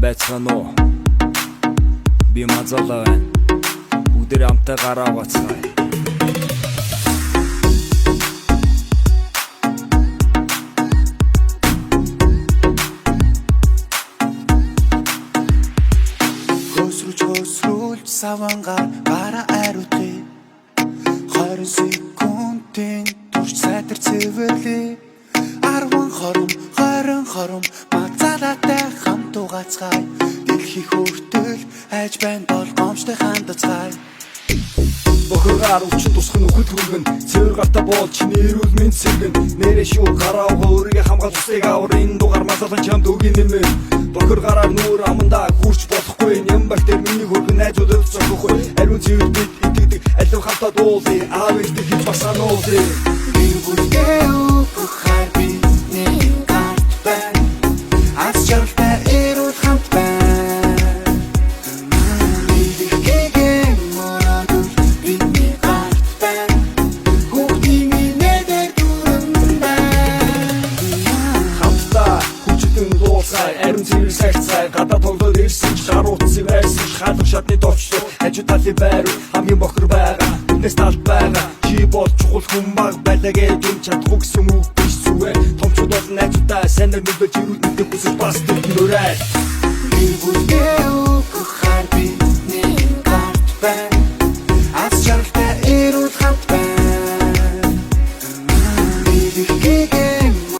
байцгаана уу? Би Мазалаа байна. Бүгдээ хамтаа гараа угаацгаая. Хөсрүүлж савангаар гараа ариутгий 20 секундын турш сайтар цэвэрлээ 10 хором мацалаатай хамт угаацгаая дэлхий хүртэл айж байна болгоомжтой хандацгаая Бохоргаар өвчин тусах нь үхэл хүргэн цэвэр гартаа боол чиний эрүүл мэнд сэргэн нэрээ шүү гараа өөрийгөө хамгаалж усыг авар энэ дугаар масалан чамд өгин нэмээ Бохор гараар нүүр амандаа гүрч болохгүй юм байтер миний хөргөн найзуудад зогсохгүй ариун цэвэр бид итгэдэг алив хамтаа дуулъя аав ихтэй хит басаануулъя энэ бүргээ өгөхөр би нэг гарт байна аз жаргалтай эрүүл хамт байна Ариун цэвэр сагцай гадаа тоглоод ирсэн ч гарууд цэвэрсэн ч хаалга шатны товчлоо хажуу талын байр хамгийн бохор байгаа биднээс талд байгаа чи бол чухал хүн баг байлаагээ дүн чадахгүй гэсэн үг биш зүвэ томчууд бол найзуудаа сайн нар мэдээж ирүүл мэдээ хүсэж бас тэр нүрээ